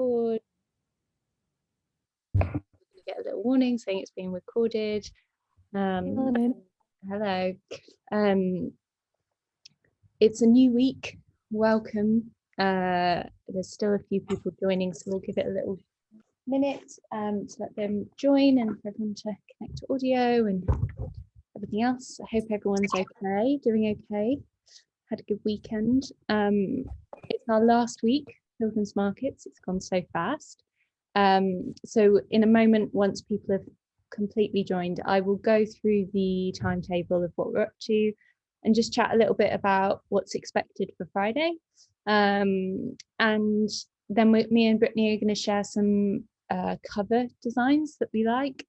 record. We're going to get a little warning saying it's being recorded. Hello. It's a new week. Welcome. There's still a few people joining, so we'll give it a little minute to let them join and for everyone to connect to audio and everything else. I hope everyone's okay, doing okay. Had a good weekend. It's our last week, Children's Markets. It's gone so fast. So in a moment, once people have completely joined, I will go through the timetable of what we're up to and just chat a little bit about what's expected for Friday. And then me and Brittany are going to share some cover designs that we like.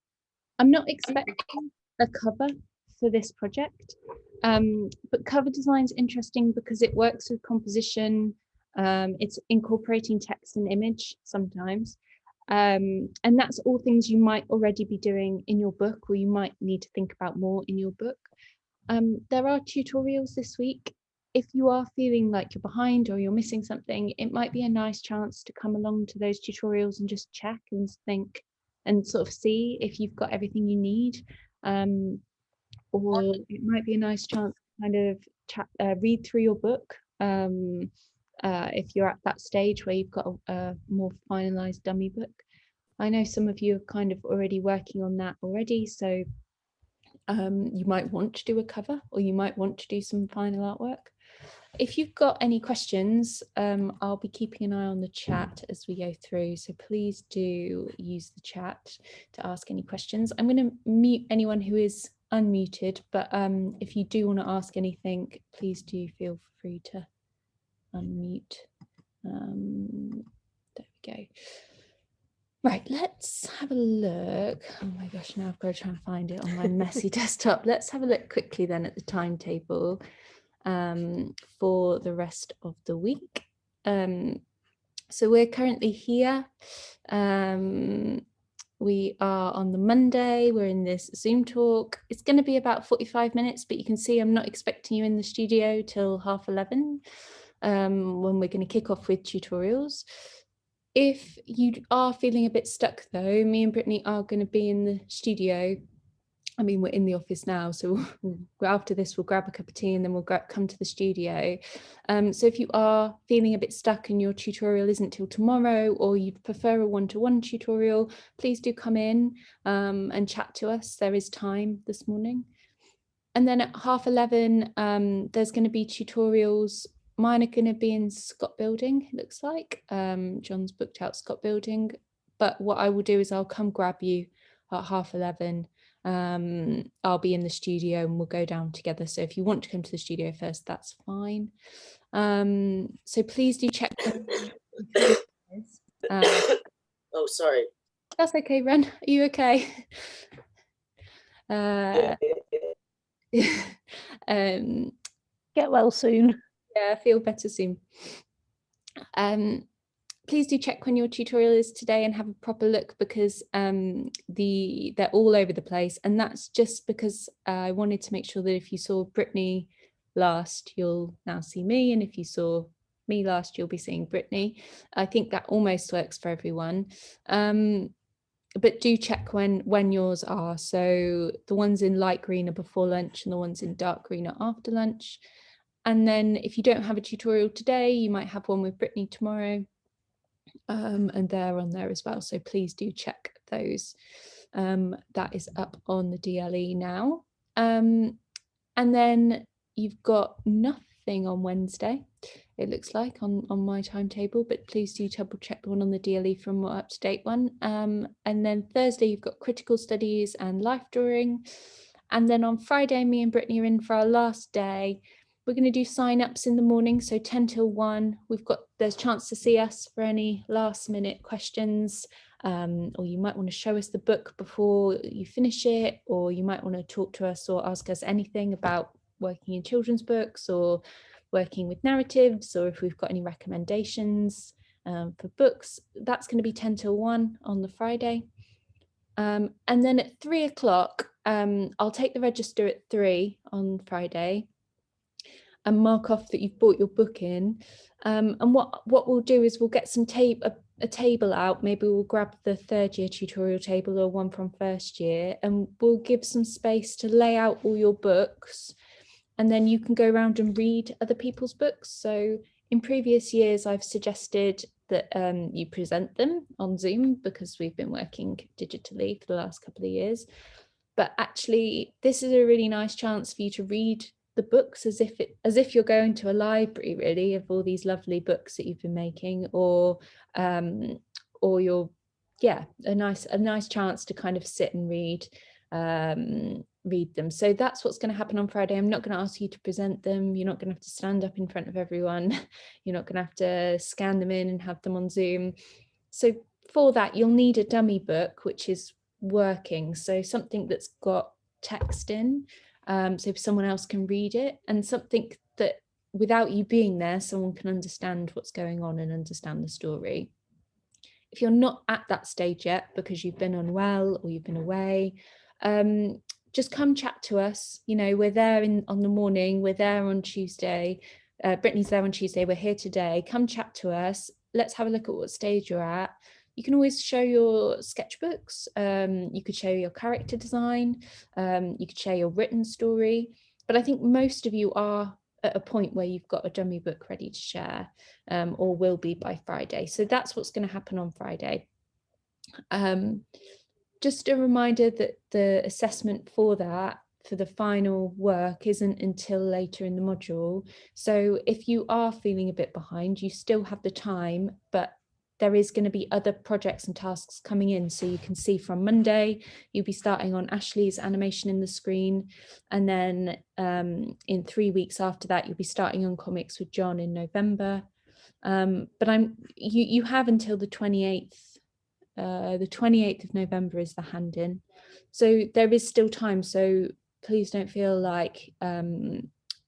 I'm not expecting a cover for this project, but cover design is interesting because it works with composition. It's incorporating text and image sometimes. And that's all things you might already be doing in your book, or you might need to think about more in your book. There are tutorials this week. If you are feeling like you're behind or you're missing something, it might be a nice chance to come along to those tutorials and just check and think and sort of see if you've got everything you need. Or it might be a nice chance to kind of read through your book. If you're at that stage where you've got a more finalized dummy book. I know some of you are kind of already working on that already, so you might want to do a cover, or you might want to do some final artwork. If you've got any questions, I'll be keeping an eye on the chat as we go through, so please do use the chat to ask any questions. I'm going to mute anyone who is unmuted, but if you do want to ask anything, please do feel free to unmute. There we go. Right, let's have a look. Oh my gosh, now I've got to try and find it on my messy desktop. Let's have a look quickly then at the timetable for the rest of the week. So we're currently here. We are on the Monday. We're in this Zoom talk. It's going to be about 45 minutes, but you can see I'm not expecting you in the studio till 11:30 when we're going to kick off with tutorials. If you are feeling a bit stuck though, me and Brittany are going to be in the studio. I mean, we're in the office now, so after this we'll grab a cup of tea and then we'll come to the studio. So if you are feeling a bit stuck and your tutorial isn't till tomorrow, or you'd prefer a one-to-one tutorial, please do come in and chat to us. There is time this morning. And then at 11:30, there's going to be tutorials. Mine are going to be in Scott Building, it looks like. John's booked out Scott Building. But what I will do is I'll come grab you at 11:30. I'll be in the studio and we'll go down together. So if you want to come to the studio first, that's fine. So please do check. Oh, sorry. That's okay, Ren. Are you okay? Get well soon. Yeah, feel better soon. Please do check when your tutorial is today and have a proper look, because they're all over the place, and that's just because I wanted to make sure that if you saw Brittany last, you'll now see me, and if you saw me last, you'll be seeing Brittany. I think that almost works for everyone. But do check when yours are. So the ones in light green are before lunch and the ones in dark green are after lunch. And then if you don't have a tutorial today, you might have one with Brittany tomorrow. And they're on there as well. So please do check those. That is up on the DLE now. And then you've got nothing on Wednesday, it looks like, on my timetable, but please do double check the one on the DLE for a more up-to-date one. And then Thursday you've got critical studies and life drawing. And then on Friday, me and Brittany are in for our last day. We're going to do sign-ups in the morning, so 10 till 1. There's a chance to see us for any last-minute questions, or you might want to show us the book before you finish it, or you might want to talk to us or ask us anything about working in children's books or working with narratives, or if we've got any recommendations for books. That's going to be 10 till 1 on the Friday. And then at 3 o'clock, I'll take the register at 3 on Friday and mark off that you've bought your book in. And what we'll do is we'll get some tape, a table out. Maybe we'll grab the third year tutorial table or one from first year, and we'll give some space to lay out all your books, and then you can go around and read other people's books. So in previous years, I've suggested that you present them on Zoom because we've been working digitally for the last couple of years. But actually, this is a really nice chance for you to read the books as if you're going to a library, really, of all these lovely books that you've been making, or you're, yeah, a nice chance to kind of sit and read them. So that's what's going to happen on Friday. I'm not going to ask you to present them. You're not going to have to stand up in front of everyone. You're not going to have to scan them in and have them on Zoom. So for that, you'll need a dummy book, which is working. So something that's got text in, so if someone else can read it, and something that without you being there, someone can understand what's going on and understand the story. If you're not at that stage yet because you've been unwell or you've been away, just come chat to us. You know, we're there on the morning, we're there on Tuesday. Brittany's there on Tuesday, we're here today. Come chat to us. Let's have a look at what stage you're at. You can always show your sketchbooks. You could show your character design. You could share your written story. But I think most of you are at a point where you've got a dummy book ready to share, or will be by Friday. So that's what's going to happen on Friday. Just a reminder that the assessment for the final work isn't until later in the module. So if you are feeling a bit behind, you still have the time, but there is going to be other projects and tasks coming in. So you can see from Monday, you'll be starting on Ashley's animation in the screen. And then in 3 weeks after that, you'll be starting on comics with John in November. But you have until the 28th. The 28th of November is the hand in. So there is still time. So please don't feel like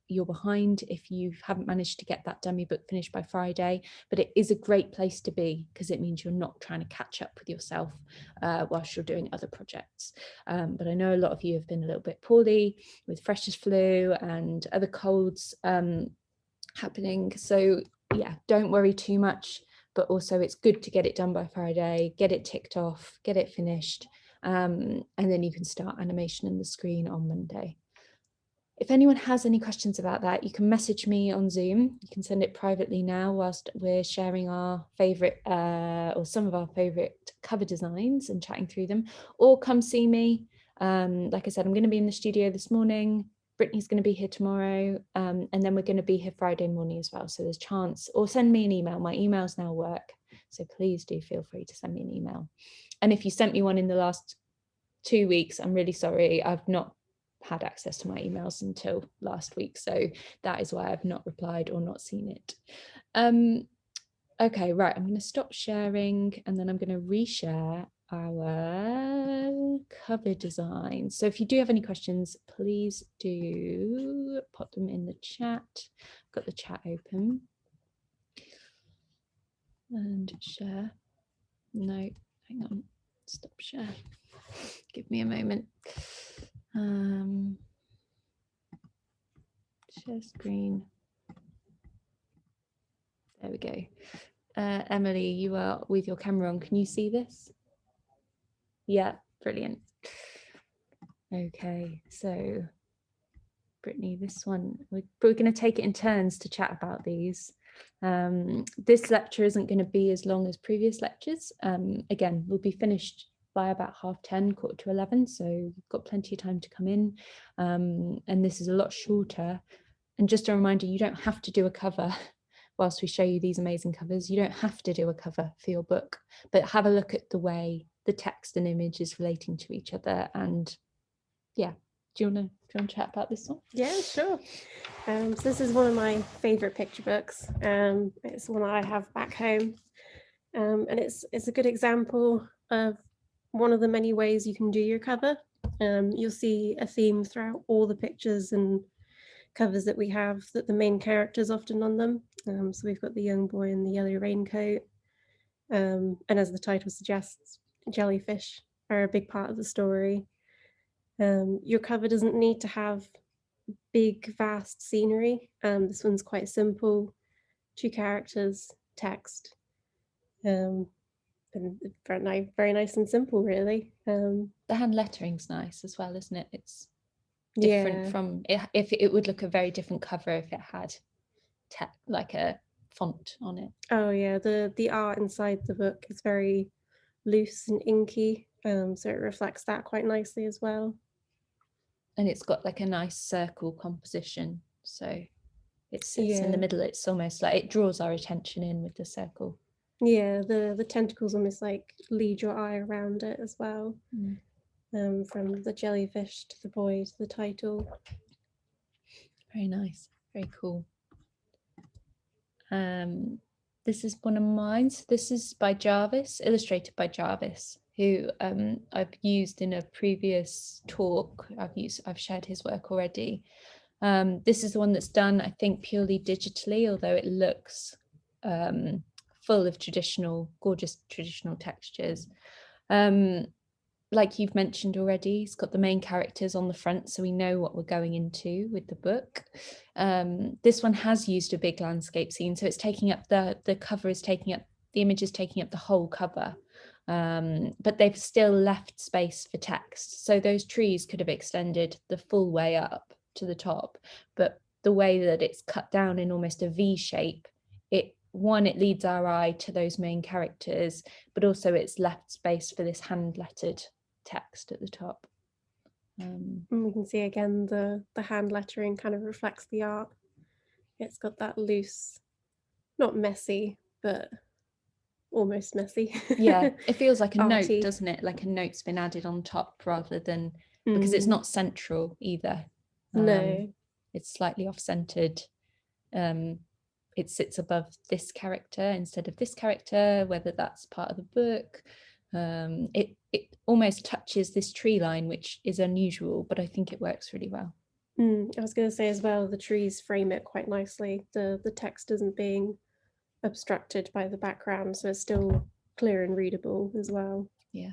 you're behind if you haven't managed to get that dummy book finished by Friday, but it is a great place to be because it means you're not trying to catch up with yourself whilst you're doing other projects. But I know a lot of you have been a little bit poorly with freshers flu and other colds happening. So yeah, don't worry too much, but also it's good to get it done by Friday, get it ticked off, get it finished, and then you can start animation in the screen on Monday. If anyone has any questions about that, you can message me on Zoom. You can send it privately now whilst we're sharing our favourite or some of our favourite cover designs and chatting through them, or come see me. Like I said, I'm going to be in the studio this morning. Brittany's going to be here tomorrow, and then we're going to be here Friday morning as well. So there's chance, or send me an email. My emails now work. So please do feel free to send me an email. And if you sent me one in the last 2 weeks, I'm really sorry. I've not had access to my emails until last week, so that is why I've not replied or not seen it. Okay, right, I'm going to stop sharing and then I'm going to reshare our cover design. So if you do have any questions, please do pop them in the chat. I've got the chat open and share. No, hang on, stop share. Give me a moment. Share screen. There we go. Emily, you are with your camera on. Can you see this? Yeah, brilliant. Okay, so Brittany, this one, we're going to take it in turns to chat about these. This lecture isn't going to be as long as previous lectures. Again, we'll be finished by about 10:30, 11:15, so you've got plenty of time to come in. And this is a lot shorter. And just a reminder, you don't have to do a cover whilst we show you these amazing covers. You don't have to do a cover for your book, but have a look at the way the text and image is relating to each other. And yeah, do you want to chat about this one? Yeah, sure. So this is one of my favorite picture books. It's one that I have back home, and it's a good example of one of the many ways you can do your cover. You'll see a theme throughout all the pictures and covers that we have, that the main characters often on them. So we've got the young boy in the yellow raincoat, and as the title suggests, jellyfish are a big part of the story. Your cover doesn't need to have big, vast scenery. This one's quite simple, 2 characters, text. and very nice and simple, really. The hand lettering's nice as well, isn't it? It's different Yeah. from if it would look a very different cover if it had like a font on it. Oh yeah, the art inside the book is very loose and inky, so it reflects that quite nicely as well. And it's got like a nice circle composition, so it sits in the Yeah. middle. It's almost like it draws our attention in with the circle. Yeah, the tentacles almost like lead your eye around it as well. From the jellyfish to the boy to the title. Very nice, very cool. This is one of mine. So this is by Jarvis, illustrated by Jarvis, who I've used in a previous talk. I've shared his work already. This is the one that's done, I think, purely digitally, although it looks full of gorgeous traditional textures. Like you've mentioned already, it's got the main characters on the front, so we know what we're going into with the book. This one has used a big landscape scene, so it's taking up the cover is taking up, the image is taking up the whole cover, but they've still left space for text. So those trees could have extended the full way up to the top, but the way that it's cut down in almost a V shape, it leads our eye to those main characters, but also it's left space for this hand lettered text at the top. And we can see again the hand lettering kind of reflects the art. It's got that loose, not messy, but almost messy. Yeah, it feels like a Arty. note, doesn't it? Like a note's been added on top rather than, because it's not central either. No. It's slightly off-centered. It sits above this character instead of this character, whether that's part of the book. It almost touches this tree line, which is unusual, but I think it works really well. I was going to say as well, the trees frame it quite nicely. The text isn't being obstructed by the background, so it's still clear and readable as well. Yeah.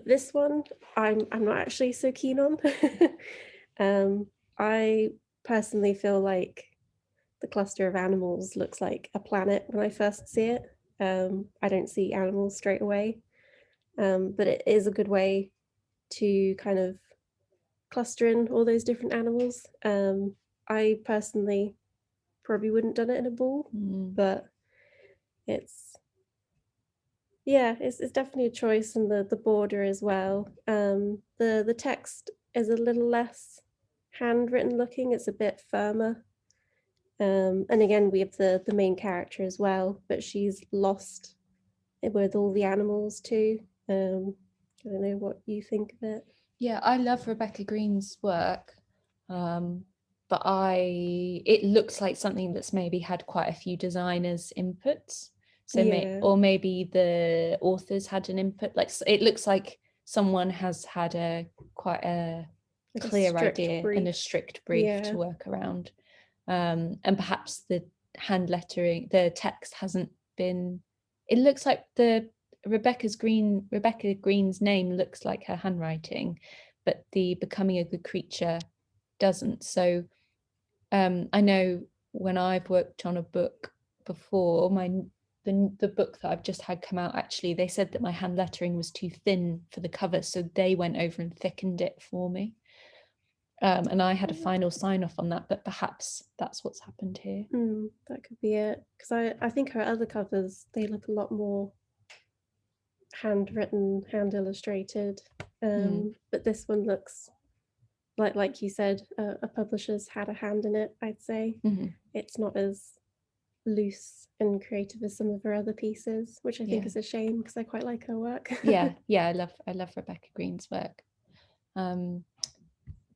This one I'm not actually so keen on. I personally feel like the cluster of animals looks like a planet when I first see it. I don't see animals straight away, but it is a good way to kind of cluster in all those different animals. I personally probably wouldn't done it in a ball, but it's definitely a choice, and the border as well. The text is a little less handwritten looking, it's a bit firmer. And again, we have the main character as well, but she's lost with all the animals too. I don't know what you think of it. Yeah, I love Rebecca Green's work, but it looks like something that's maybe had quite a few designers' inputs. So or maybe the authors had an input. Like it looks like someone has had quite a clear idea and a strict brief to work around. And perhaps the hand lettering, the text hasn't been. It looks like Rebecca Green's name looks like her handwriting, but the becoming a good creature doesn't. So I know when I've worked on a book before, the book that I've just had come out, actually, they said that my hand lettering was too thin for the cover, so they went over and thickened it for me. And I had a final sign off on that, but perhaps that's what's happened here. That could be it, because I think her other covers, they look a lot more handwritten, hand illustrated, but this one looks like you said, a publisher's had a hand in it. I'd say it's not as loose and creative as some of her other pieces, which I think is a shame because I quite like her work. yeah, I love Rebecca Green's work.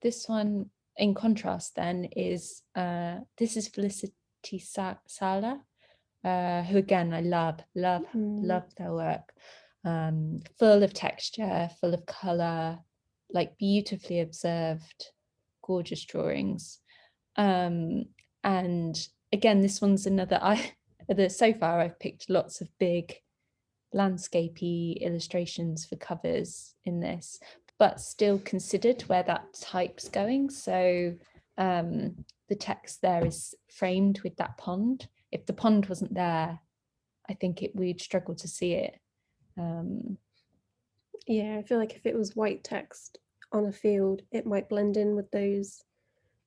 This one, in contrast, then is this is Felicity Sala, who again I love their work. Full of texture, full of color, like beautifully observed, gorgeous drawings. And again, this one's another. So far I've picked lots of big landscapey illustrations for covers in this, but still considered where that type's going. So the text there is framed with that pond. If the pond wasn't there, I think we'd struggle to see it. Yeah, I feel like if it was white text on a field, it might blend in with those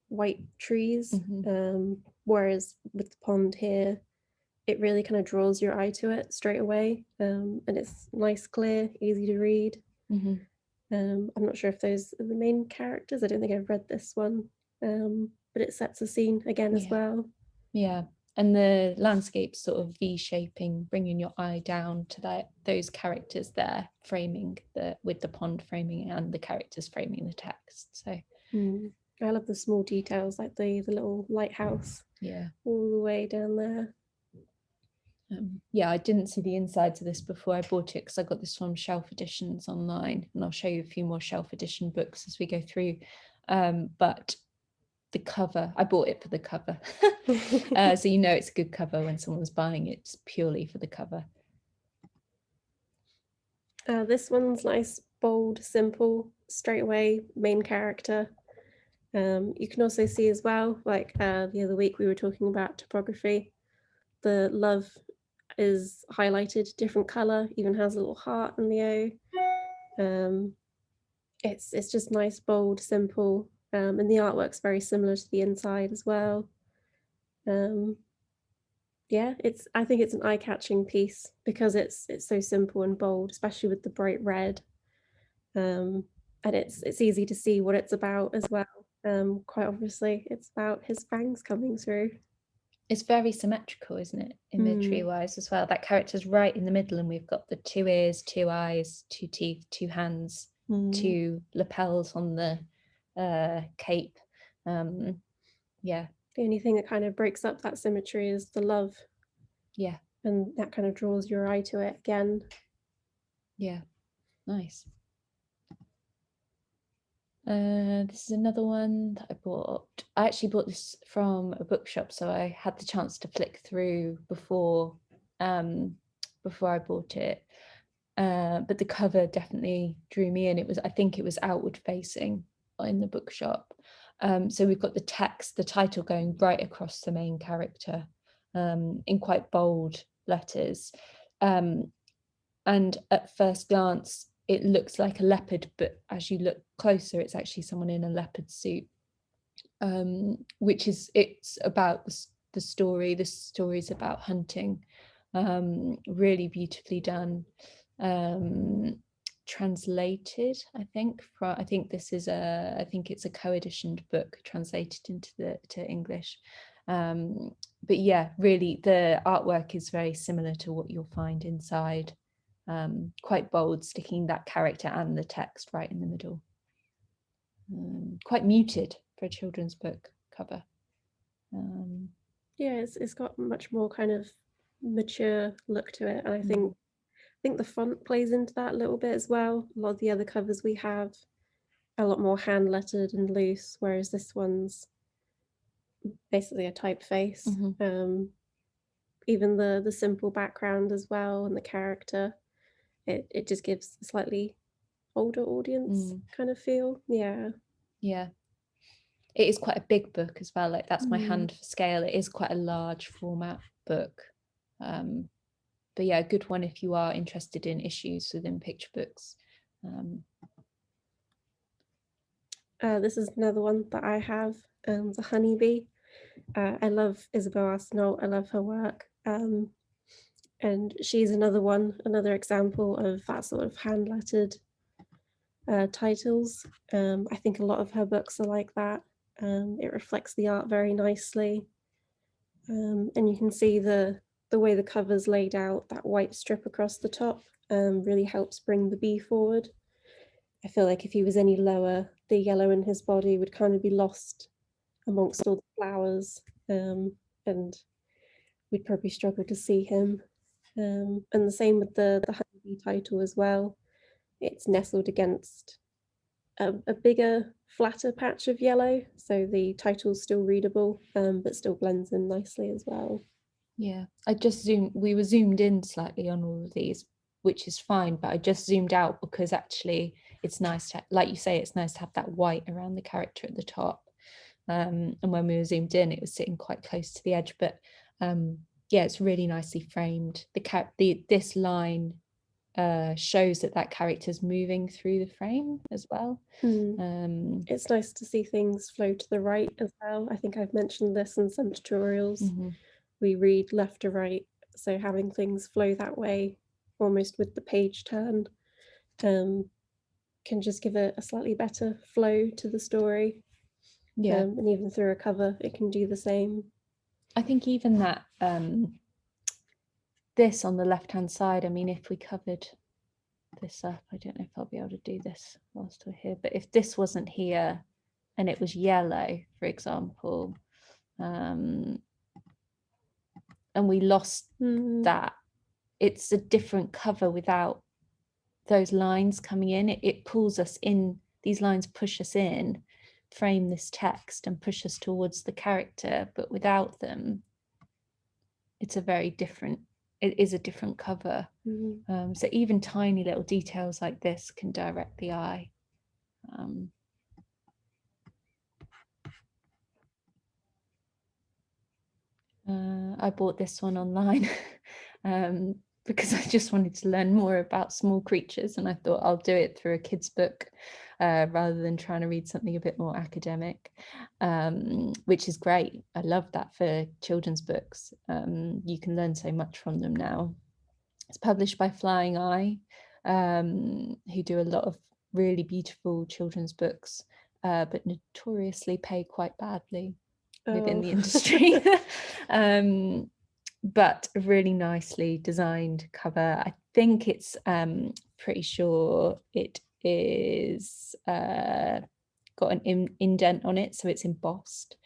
white trees. Whereas with the pond here, it really kind of draws your eye to it straight away. And it's nice, clear, easy to read. I'm not sure if those are the main characters. I don't think I've read this one, but it sets a scene again as well. Yeah, and the landscape sort of V-shaping, bringing your eye down to those characters there, framing with the pond framing and the characters framing the text. So I love the small details, like the little lighthouse. Yeah, all the way down there. Yeah, I didn't see the insides of this before I bought it because I got this from Shelf Editions online, and I'll show you a few more Shelf Edition books as we go through. But the cover, I bought it for the cover. So you know it's a good cover when someone's buying it purely for the cover. This one's nice, bold, simple, straight away main character. You can also see as well, like the other week we were talking about topography. The love is highlighted different color, even has a little heart in the O. It's just nice, bold, simple, and the artwork's very similar to the inside as well. Yeah, I think it's an eye-catching piece because it's so simple and bold, especially with the bright red. And it's easy to see what it's about as well. Quite obviously, it's about his fangs coming through. It's very symmetrical, isn't it, imagery wise as well? That character's right in the middle, and we've got the 2 ears, 2 eyes, 2 teeth, 2 hands, 2 lapels on the cape. Yeah. The only thing that kind of breaks up that symmetry is the love. Yeah. And that kind of draws your eye to it again. Yeah, nice. This is another one that I bought. I actually bought this from a bookshop, so I had the chance to flick through before I bought it. But the cover definitely drew me in. I think it was outward facing in the bookshop. So we've got the text, the title going right across the main character in quite bold letters. And at first glance, it looks like a leopard, but as you look closer, it's actually someone in a leopard suit, it's about the story. The story's about hunting, really beautifully done, translated, I think it's a co-editioned book translated to English. But yeah, really the artwork is very similar to what you'll find inside. Quite bold, sticking that character and the text right in the middle. Quite muted for a children's book cover. Yeah, it's got much more kind of mature look to it, and I think the font plays into that a little bit as well. A lot of the other covers we have a lot more hand lettered and loose, whereas this one's basically a typeface. Even the simple background as well and the character, it just gives a slightly older audience kind of feel. Yeah, it is quite a big book as well, like that's my hand for scale. It is quite a large format book, but yeah, a good one if you are interested in issues within picture books. This is another one that I have, the Honeybee. I love Isabel Arsenault. I love her work. And she's another example of that sort of hand-lettered titles. I think a lot of her books are like that. It reflects the art very nicely. And you can see the way the cover's laid out, that white strip across the top really helps bring the bee forward. I feel like if he was any lower, the yellow in his body would kind of be lost amongst all the flowers, and we'd probably struggle to see him. And the same with the Honeybee title as well. It's nestled against a bigger, flatter patch of yellow, so the title's still readable, but still blends in nicely as well. Yeah, we were zoomed in slightly on all of these, which is fine, but I just zoomed out because actually it's nice to, like you say, it's nice to have that white around the character at the top. and when we were zoomed in, it was sitting quite close to the edge. But yeah, it's really nicely framed. This line shows that character's moving through the frame as well. It's nice to see things flow to the right as well. I think I've mentioned this in some tutorials. We read left to right, so having things flow that way, almost with the page turn, can just give it a slightly better flow to the story. Yeah, and even through a cover, it can do the same. I think even that this on the left hand side, I mean, if we covered this up, I don't know if I'll be able to do this whilst we're here, but if this wasn't here and it was yellow, for example, and we lost that, it's a different cover without those lines coming in. It pulls us in, these lines push us in, frame this text and push us towards the character, but without them, it's a very different, it is a different cover. So even tiny little details like this can direct the eye. I bought this one online because I just wanted to learn more about small creatures, and I thought I'll do it through a kid's book rather than trying to read something a bit more academic, which is great. I love that for children's books. You can learn so much from them now. It's published by Flying Eye, who do a lot of really beautiful children's books, but notoriously pay quite badly within the industry. But a really nicely designed cover. I think it's pretty sure it is got an indent on it, so it's embossed.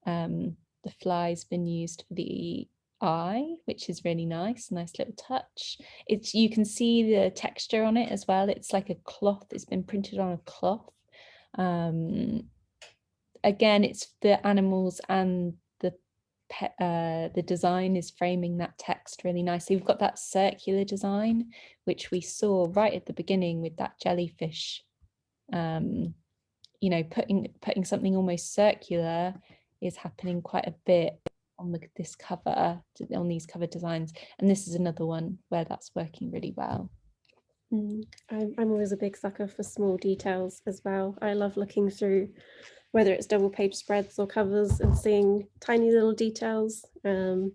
The fly's been used for the eye, which is really nice little touch. It's, you can see the texture on it as well. It's like a cloth, it's been printed on a cloth. Again, it's the animals and the design is framing that text really nicely. We've got that circular design, which we saw right at the beginning with that jellyfish. You know, putting something almost circular is happening quite a bit on this cover, on these cover designs, and this is another one where that's working really well. I'm always a big sucker for small details as well. I love looking through, whether it's double page spreads or covers, and seeing tiny little details. So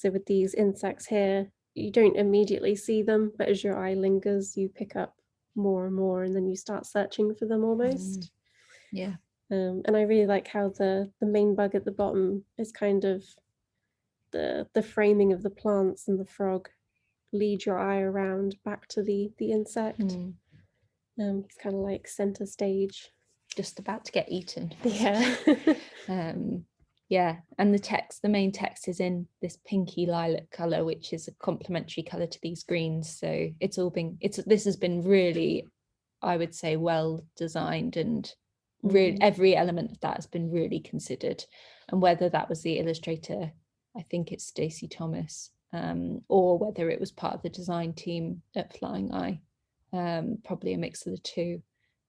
with these insects here, you don't immediately see them, but as your eye lingers, you pick up more and more, and then you start searching for them almost. Yeah. And I really like how the main bug at the bottom is kind of the framing of the plants and the frog lead your eye around back to the insect. It's kind of like center stage, just about to get eaten. Yeah. Yeah, and the main text is in this pinky lilac color, which is a complementary color to these greens. So it's all been, this has been really, I would say, well designed, and really every element of that has been really considered. And whether that was the illustrator, I think it's Stacey Thomas, or whether it was part of the design team at Flying Eye, probably a mix of the two,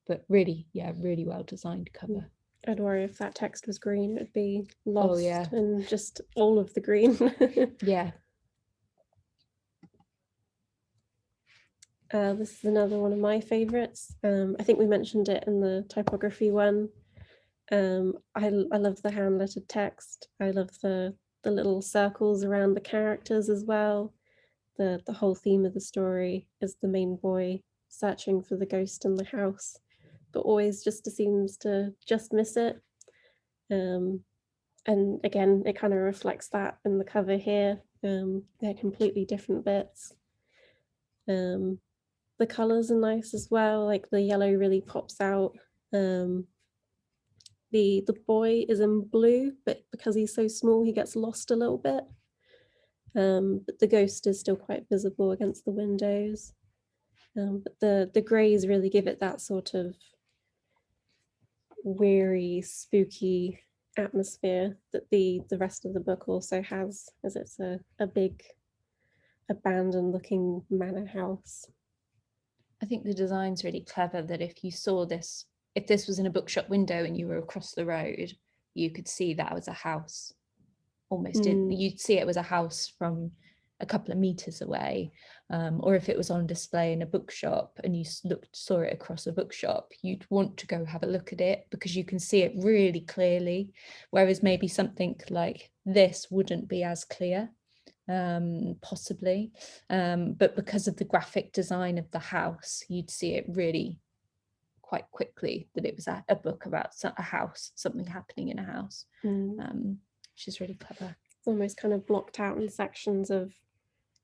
but really, yeah, really well designed cover. I'd worry if that text was green, it would be lost in just all of the green. Yeah. This is another one of my favorites. I think we mentioned it in the typography one. I love the hand lettered text. I love the little circles around the characters as well. The whole theme of the story is the main boy searching for the ghost in the house, but always just seems to just miss it. And again, it kind of reflects that in the cover here. They're completely different bits. The colors are nice as well, like the yellow really pops out. The boy is in blue, but because he's so small, he gets lost a little bit. But the ghost is still quite visible against the windows. But the greys really give it that sort of weary, spooky atmosphere that the rest of the book also has, as it's a big abandoned looking manor house. I think the design's really clever, that if you saw this, if this was in a bookshop window and you were across the road, you could see that was a house almost in, you'd see it was a house from a couple of meters away, or if it was on display in a bookshop and you saw it across a bookshop, you'd want to go have a look at it because you can see it really clearly, whereas maybe something like this wouldn't be as clear, possibly, but because of the graphic design of the house, you'd see it really quite quickly that it was a book about a house, something happening in a house, which is really clever. It's almost kind of blocked out in sections of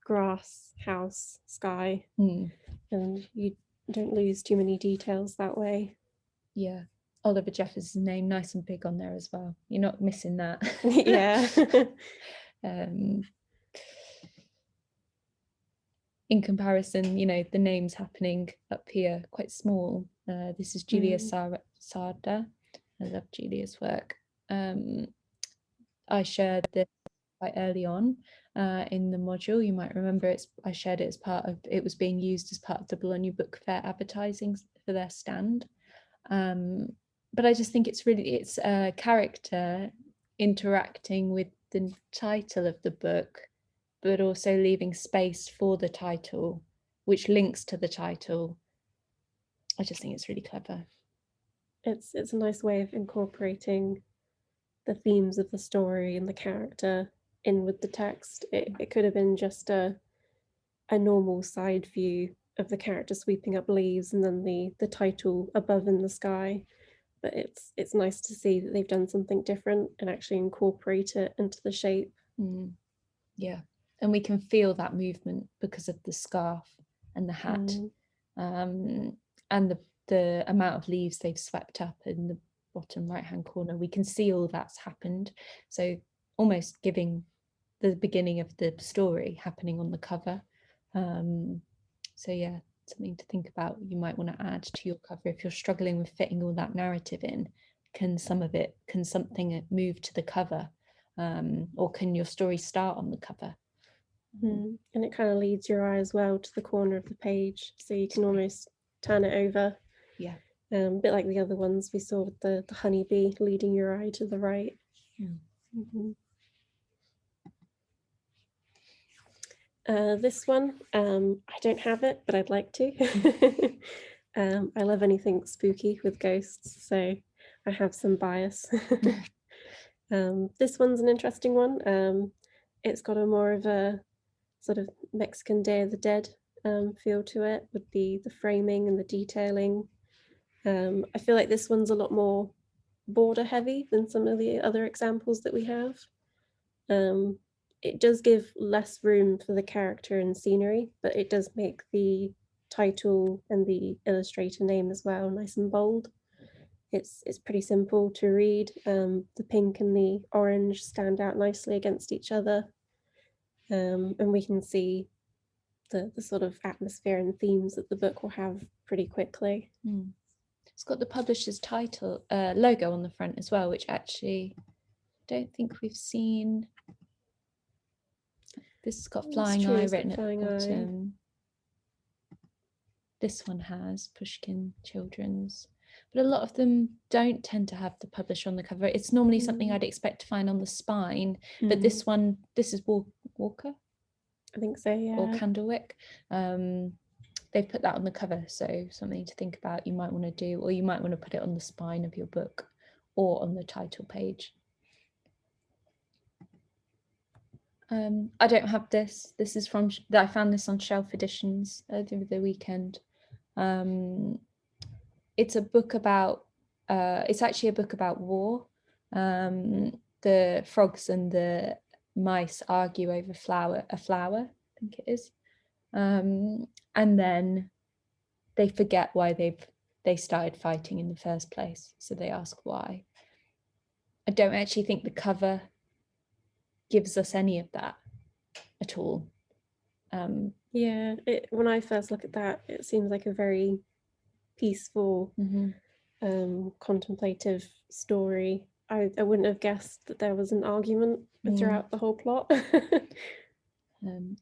grass, house, sky, and you don't lose too many details that way. Yeah, Oliver Jeffers' name nice and big on there as well. You're not missing that. Yeah. In comparison, you know, the names happening up here quite small. This is Julia Sarda. I love Julia's work. I shared this quite early on in the module. You might remember I shared it as part of, it was being used as part of the Bologna Book Fair advertising for their stand. But I just think it's a character interacting with the title of the book, but also leaving space for the title, which links to the title. I just think it's really clever. It's a nice way of incorporating the themes of the story and the character in with the text. It could have been just a normal side view of the character sweeping up leaves and then the title above in the sky. But it's nice to see that they've done something different and actually incorporate it into the shape. Yeah, and we can feel that movement because of the scarf and the hat, and the amount of leaves they've swept up in the bottom right hand corner. We can see all that's happened, so almost giving the beginning of the story happening on the cover. So yeah, something to think about. You might want to add to your cover if you're struggling with fitting all that narrative in. Can something move to the cover, or can your story start on the cover? And it kind of leads your eye as well to the corner of the page, so you can almost turn it over. Yeah, a bit like the other ones we saw with the honeybee leading your eye to the right. This one, I don't have it, but I'd like to. I love anything spooky with ghosts, so I have some bias. This one's an interesting one. It's got a more of a sort of Mexican Day of the Dead feel to it, with the framing and the detailing. I feel like this one's a lot more border heavy than some of the other examples that we have. It does give less room for the character and scenery, but it does make the title and the illustrator name as well nice and bold. It's pretty simple to read. The pink and the orange stand out nicely against each other, and we can see the sort of atmosphere and themes that the book will have pretty quickly. It's got the publisher's title logo on the front as well, which actually I don't think we've seen. This has got Flying Eye written at the bottom. This one has Pushkin Children's, but a lot of them don't tend to have the publisher on the cover. It's normally something I'd expect to find on the spine, but this one, this is Walker, I think so, yeah. or Candlewick. They've put that on the cover, so something to think about. You might want to do, or you might want to put it on the spine of your book or on the title page. I don't have this. This is from, I found this on Shelf Editions over the weekend. It's a book about, it's actually a book about war. The frogs and the mice argue over a flower, I think it is. And then they forget why they started fighting in the first place. So they ask why. I don't actually think the cover gives us any of that at all. Yeah, when I first look at that, it seems like a very peaceful, contemplative story. I wouldn't have guessed that there was an argument throughout the whole plot.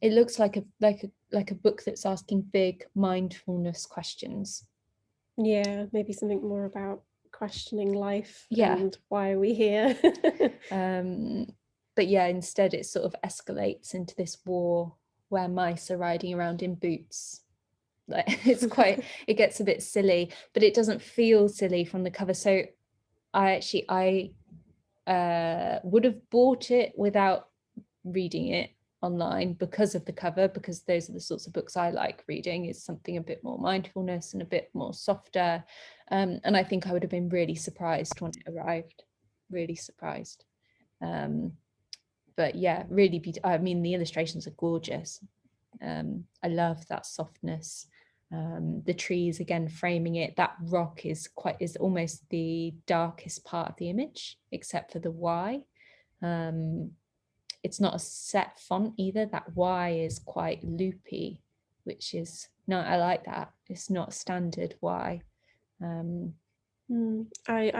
It looks like a book that's asking big mindfulness questions. Yeah, maybe something more about questioning life Yeah. and why are we here. But yeah, instead it sort of escalates into this war where mice are riding around in boots. Like it's quite, it gets a bit silly, but it doesn't feel silly from the cover. So I would have bought it without reading it online because of the cover, because those are the sorts of books I like reading, is something a bit more mindfulness and a bit more softer. And I think I would have been really surprised when it arrived, really surprised. But yeah, really I mean, the illustrations are gorgeous. I love that softness. The trees again framing it, that rock is almost the darkest part of the image, except for the Y. It's not a set font either. That Y is quite loopy, which is no, I like that. It's not standard Y. I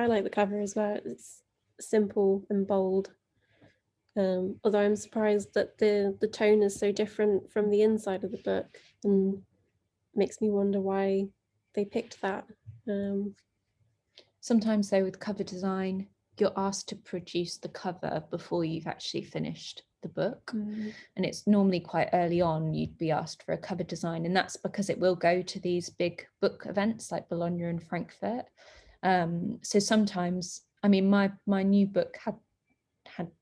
like the cover as well. It's simple and bold. Although I'm surprised that the tone is so different from the inside of the book, and makes me wonder why they picked that. Sometimes though, with cover design, you're asked to produce the cover before you've actually finished the book. And it's normally quite early on you'd be asked for a cover design, and that's because it will go to these big book events like Bologna and Frankfurt. So sometimes, I mean, my new book had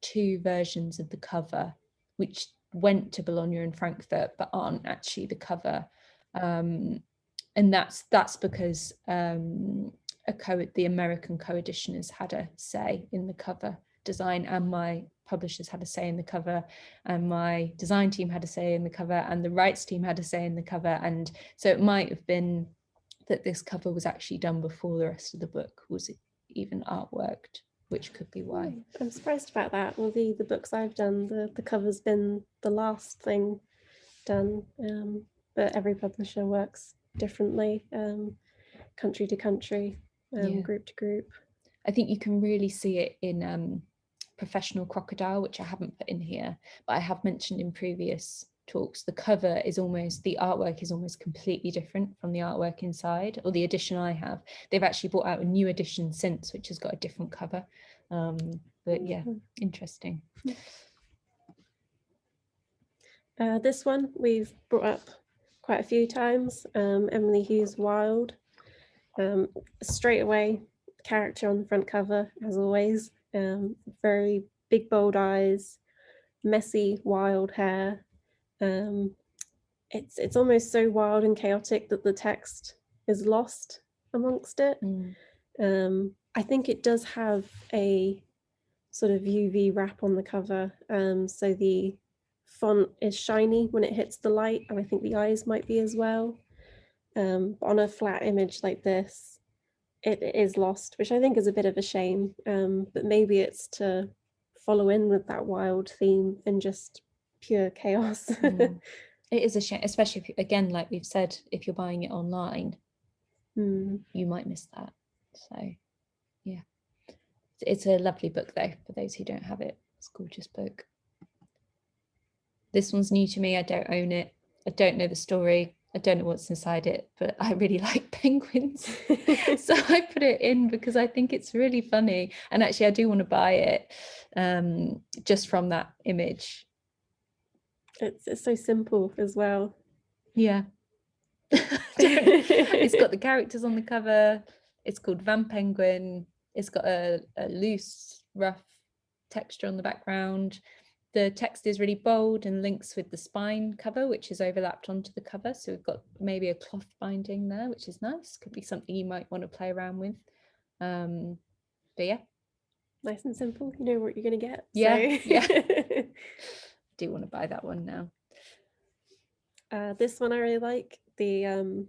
2 versions of the cover which went to Bologna and Frankfurt but aren't actually the cover, and that's because the American co-editioners had a say in the cover design, and my publishers had a say in the cover, and my design team had a say in the cover, and the rights team had a say in the cover. And so it might have been that this cover was actually done before the rest of the book was even artworked, which could be why. I'm surprised about that. Well, the books I've done, the cover's been the last thing done, but every publisher works differently, country to country, group to group. I think you can really see it in Professional Crocodile, which I haven't put in here, but I have mentioned in previous talks. The cover is the artwork is almost completely different from the artwork inside, or the edition I have. They've actually brought out a new edition since, which has got a different cover. But yeah, interesting. This one we've brought up quite a few times, Emily Hughes Wilde. Straight away, character on the front cover, as always. Very big, bold eyes, messy, wild hair. It's almost so wild and chaotic that the text is lost amongst it. I think it does have a sort of UV wrap on the cover, so the font is shiny when it hits the light, and I think the eyes might be as well. But on a flat image like this, it is lost, which I think is a bit of a shame, but maybe it's to follow in with that wild theme and just pure chaos. It is a shame, especially if, again, like we've said, if you're buying it online, you might miss that. So yeah, it's a lovely book though, for those who don't have it. It's a gorgeous book. This one's new to me. I don't own it. I don't know the story. I don't know what's inside it, but I really like penguins. So I put it in because I think it's really funny. And actually I do want to buy it, just from that image. It's so simple as well. Yeah. It's got the characters on the cover. It's called Van Penguin. It's got a loose, rough texture on the background. The text is really bold and links with the spine cover, which is overlapped onto the cover. So we've got maybe a cloth binding there, which is nice. Could be something you might want to play around with. But yeah. Nice and simple. You know what you're going to get. Yeah, so. yeah. Do want to buy that one now. This one I really like. The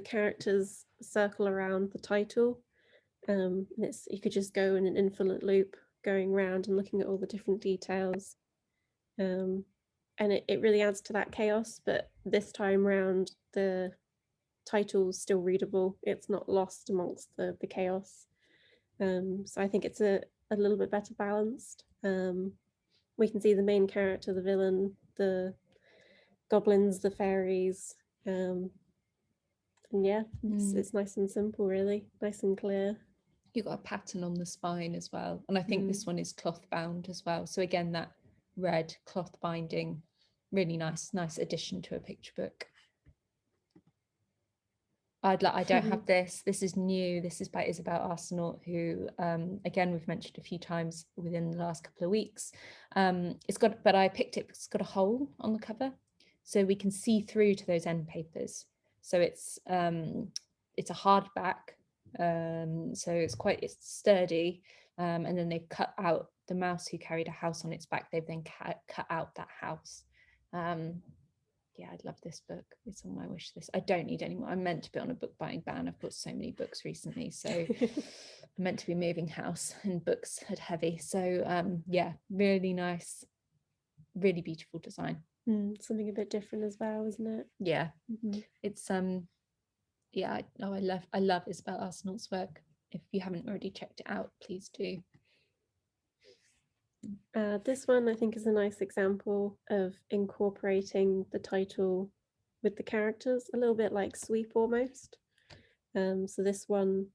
characters circle around the title. You could just go in an infinite loop, going around and looking at all the different details. And it really adds to that chaos, but this time around the title's still readable. It's not lost amongst the chaos. So I think it's a little bit better balanced. We can see the main character, the villain, the goblins, the fairies, and yeah, it's nice and simple, really nice and clear. You've got a pattern on the spine as well, and I think this one is cloth bound as well. So again, that red cloth binding, really nice addition to a picture book. I don't have this. This is new. This is by Isabel Arsenault, who again we've mentioned a few times within the last couple of weeks. But I picked it because it's got a hole on the cover, so we can see through to those end papers. So it's a hardback, so it's sturdy, and then they've cut out the mouse who carried a house on its back. They've then cut out that house. Yeah, I'd love this book. It's on my wish list. I don't need any more. I'm meant to be on a book buying ban. I've bought so many books recently, so I'm meant to be moving house and books had heavy. So yeah, really nice, really beautiful design. Something a bit different as well, isn't it? Yeah, it's yeah. I love Isabel Arsenault's work. If you haven't already checked it out, please do. This one I think is a nice example of incorporating the title with the characters, a little bit like Sweep almost. So this one,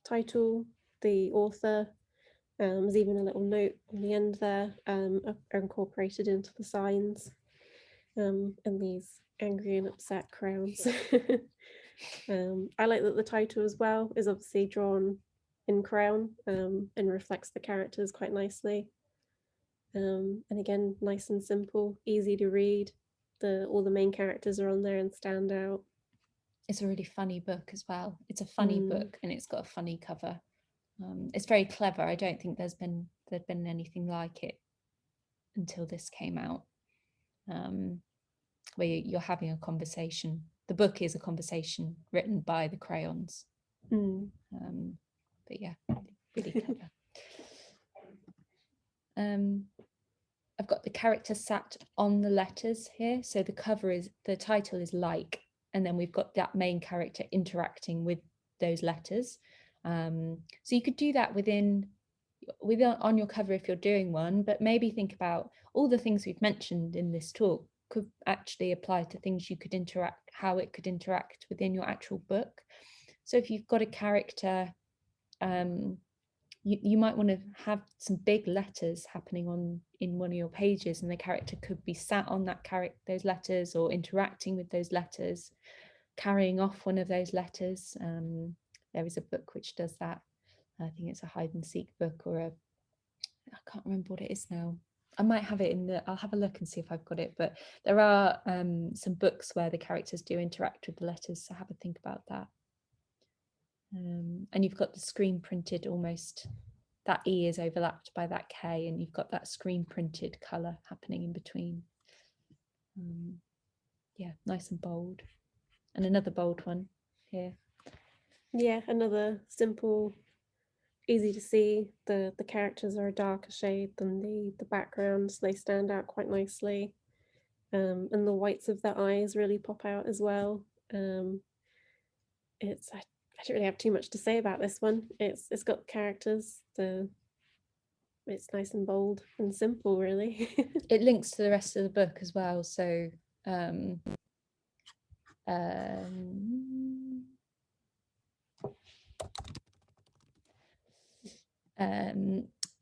title, the author, there's even a little note on the end there, are incorporated into the signs, and these angry and upset crowns. I like that the title as well is obviously drawn in crayon, and reflects the characters quite nicely. And again, nice and simple, easy to read. All the main characters are on there and stand out. It's a really funny book as well. It's a funny book, and it's got a funny cover. It's very clever. I don't think there'd been anything like it until this came out, where you're having a conversation. The book is a conversation written by the crayons. But yeah, really clever. I've got the character sat on the letters here. So the title is Like, and then we've got that main character interacting with those letters. So you could do that within on your cover if you're doing one, but maybe think about all the things we've mentioned in this talk could actually apply to things you could how it could interact within your actual book. So if you've got a character, you might want to have some big letters happening in one of your pages, and the character could be sat on those letters or interacting with those letters, carrying off one of those letters. There is a book which does that. I think it's a hide and seek book, or I can't remember what it is now. I might have it I'll have a look and see if I've got it, but there are some books where the characters do interact with the letters, so have a think about that. And you've got the screen printed, almost that E is overlapped by that K, and you've got that screen printed colour happening in between. Yeah, nice and bold. And another bold one here. Yeah, another simple, easy to see. The characters are a darker shade than the backgrounds. They stand out quite nicely. And the whites of their eyes really pop out as well. I don't really have too much to say about this one. It's got characters. It's nice and bold and simple, really. It links to the rest of the book as well. So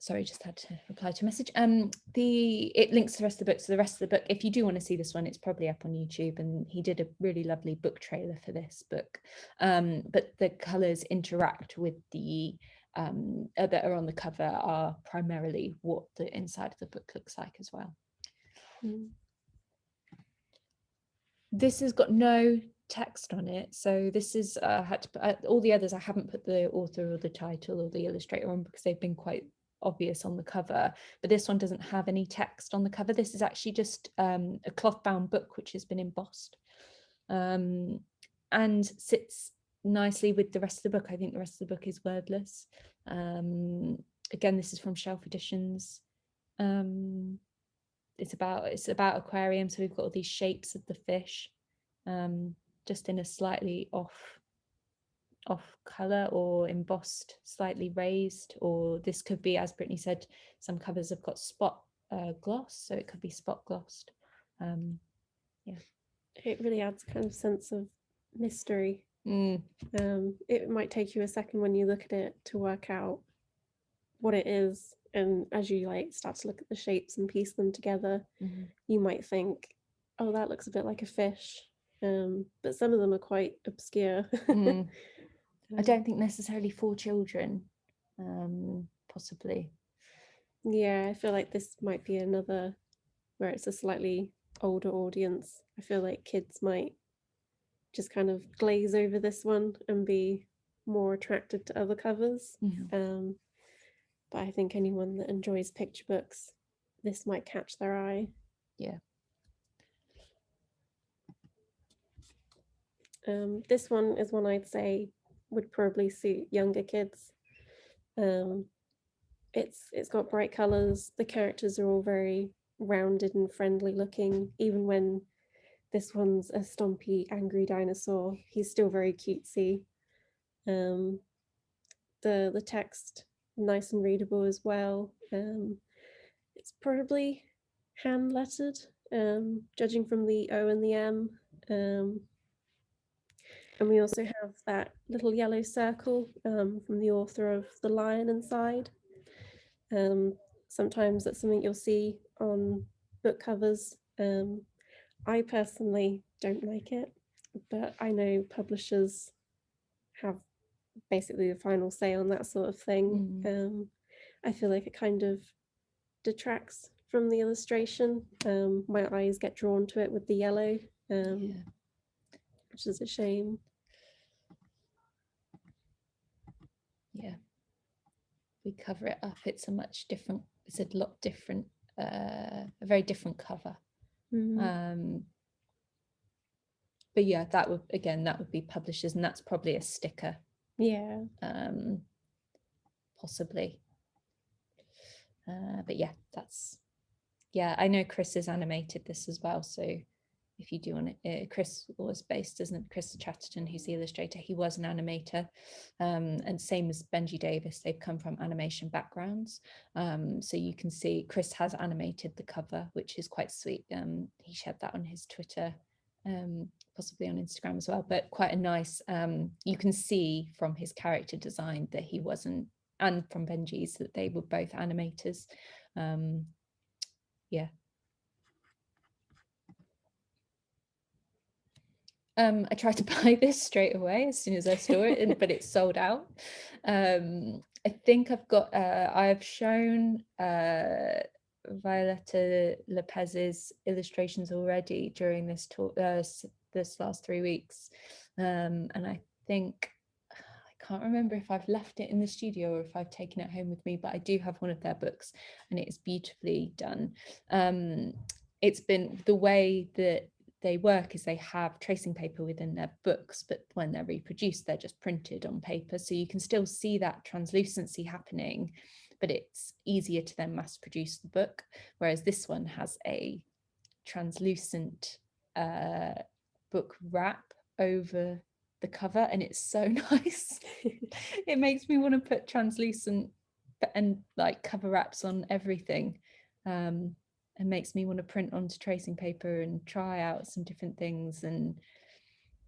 sorry, just had to reply to a message. It links to the rest of the book. So the rest of the book, if you do want to see this one, it's probably up on YouTube, and he did a really lovely book trailer for this book. But the colours interact with the that are on the cover are primarily what the inside of the book looks like as well. This has got no text on it, so this is had to put, all the others I haven't put the author or the title or the illustrator on because they've been quite obvious on the cover, but this one doesn't have any text on the cover. This is actually just a cloth bound book which has been embossed, and sits nicely with the rest of the book. I think the rest of the book is wordless. Again, this is from Shelf Editions. It's about aquarium, so we've got all these shapes of the fish, just in a slightly off color or embossed, slightly raised, or this could be, as Brittany said, some covers have got spot gloss, so it could be spot glossed. Yeah, it really adds kind of sense of mystery It might take you a second when you look at it to work out what it is, and as you like start to look at the shapes and piece them together, you might think, oh, that looks a bit like a fish, but some of them are quite obscure. I don't think necessarily for children, possibly. Yeah, I feel like this might be another where it's a slightly older audience. I feel like kids might just kind of glaze over this one and be more attracted to other covers. But I think anyone that enjoys picture books, this might catch their eye. Yeah. This one is one I'd say would probably suit younger kids. It's got bright colors. The characters are all very rounded and friendly looking. Even when this one's a stompy, angry dinosaur, he's still very cutesy. The text nice and readable as well. It's probably hand lettered, judging from the O and the M. And we also have that little yellow circle from the author of The Lion inside. Sometimes that's something you'll see on book covers. I personally don't like it, but I know publishers have basically the final say on that sort of thing. I feel like it kind of detracts from the illustration. My eyes get drawn to it with the yellow, which is a shame. Yeah, we cover it up. It's a much different, it's a lot different, a very different cover. But yeah, that would be publishers, and that's probably a sticker. Yeah. Possibly. But yeah, I know Chris has animated this as well, so if you do want it, Chris was based, isn't it? Chris Chatterton, who's the illustrator, he was an animator, and same as Benji Davis, they've come from animation backgrounds. So you can see Chris has animated the cover, which is quite sweet. He shared that on his Twitter, possibly on Instagram as well, but quite a nice, you can see from his character design that he wasn't, and from Benji's, that they were both animators. Yeah. I tried to buy this straight away as soon as I saw it, but it's sold out. I think I've got, I've shown Violeta Lopez's illustrations already during this talk, this last 3 weeks. And I think, I can't remember if I've left it in the studio or if I've taken it home with me, but I do have one of their books and it is beautifully done. It's been, the way that they work is they have tracing paper within their books, but when they're reproduced, they're just printed on paper. So you can still see that translucency happening, but it's easier to then mass produce the book. Whereas this one has a translucent book wrap over the cover, and it's so nice. It makes me want to put translucent and like cover wraps on everything. And makes me want to print onto tracing paper and try out some different things. And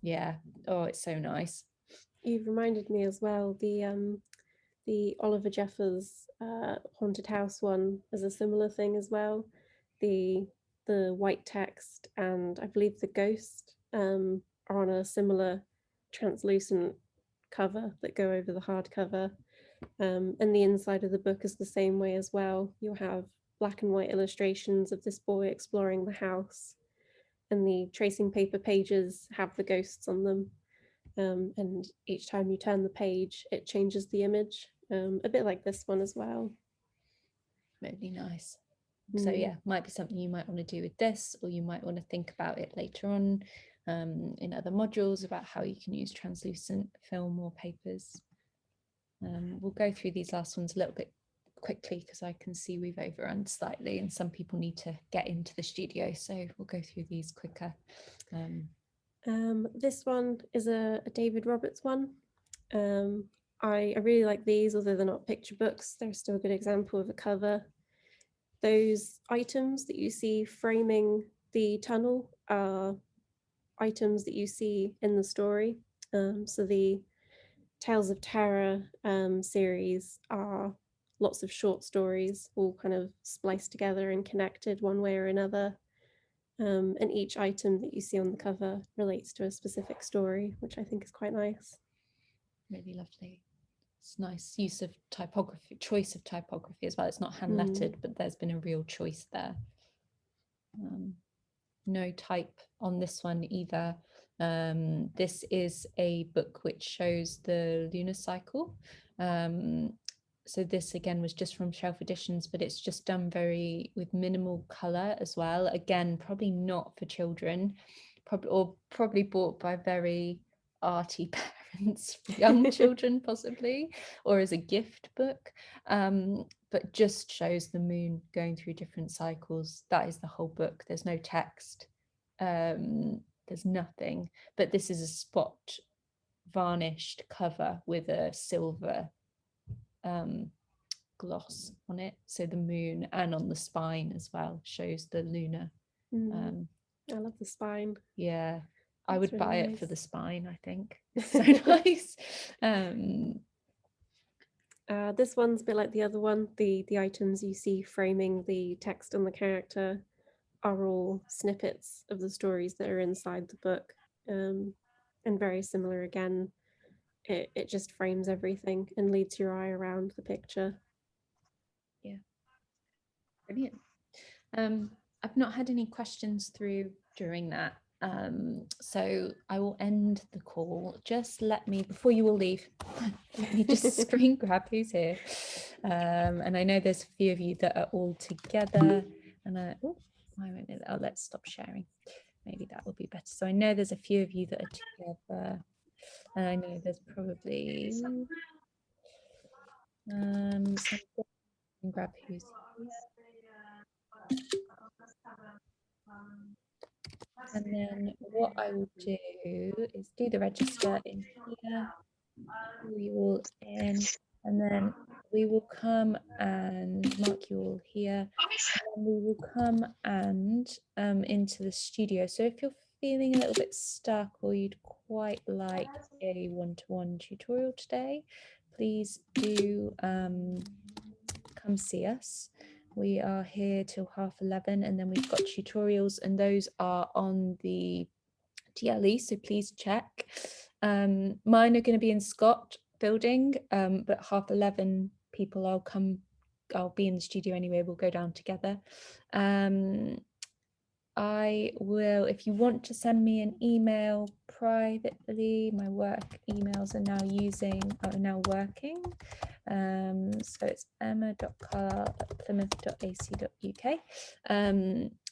yeah, oh, it's so nice. You've reminded me as well, the Oliver Jeffers Haunted House one is a similar thing as well. The white text and I believe the ghost are on a similar translucent cover that go over the hardcover. And the inside of the book is the same way as well. You'll have black and white illustrations of this boy exploring the house, and the tracing paper pages have the ghosts on them. And each time you turn the page, it changes the image, a bit like this one as well. Really nice. So yeah, might be something you might want to do with this, or you might want to think about it later on in other modules about how you can use translucent film or papers. We'll go through these last ones a little bit quickly because I can see we've overrun slightly and some people need to get into the studio, so we'll go through these quicker. This one is a David Roberts one. I really like these, although they're not picture books, they're still a good example of a cover. Those items that you see framing the tunnel are items that you see in the story. So the Tales of Terror series are lots of short stories, all kind of spliced together and connected one way or another. And each item that you see on the cover relates to a specific story, which I think is quite nice. Really lovely. It's nice use of typography, choice of typography as well. It's not hand lettered, but there's been a real choice there. No type on this one either. This is a book which shows the lunar cycle. So this again was just from Shelf Editions, but it's just done with minimal color as well. Again, probably not for children, probably bought by very arty parents for young children possibly, or as a gift book, but just shows the moon going through different cycles. That is the whole book. There's no text, there's nothing, but this is a spot varnished cover with a silver gloss on it, so the moon, and on the spine as well shows the lunar. I love the spine. Yeah, I would really buy it nice. for the spine. I think it's so nice. This one's a bit like the other one. The items you see framing the text and the character are all snippets of the stories that are inside the book, and very similar again. It just frames everything and leads your eye around the picture. Yeah, brilliant. I've not had any questions through during that, so I will end the call. Just let me, before you all leave, let me just screen grab who's here. And I know there's a few of you that are all together, and let's stop sharing. Maybe that will be better. So I know there's a few of you that are together, and I know there's probably grab who's here. And then what I will do is do the register in here, pull you all in, and then we will come and mark you all here, and we will come and into the studio. So if you're feeling a little bit stuck, or you'd quite like a one-to-one tutorial today, please do come see us. We are here till 11:30, and then we've got tutorials, and those are on the DLE, so please check. Mine are going to be in Scott building, but 11:30 people, I'll be in the studio anyway, we'll go down together. I will, if you want to send me an email privately, my work emails are now working. So it's emma.carl@plymouth.ac.uk.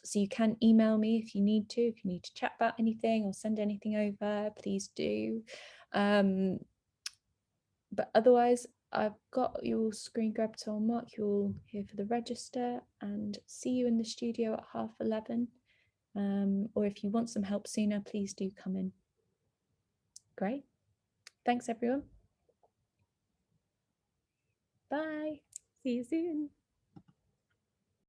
So you can email me if you need to chat about anything or send anything over, please do. But otherwise, I've got your screen grabbed, so I'll mark you all here for the register and see you in the studio at 11:30. Or if you want some help sooner, please do come in. Great. Thanks, everyone. Bye. See you soon.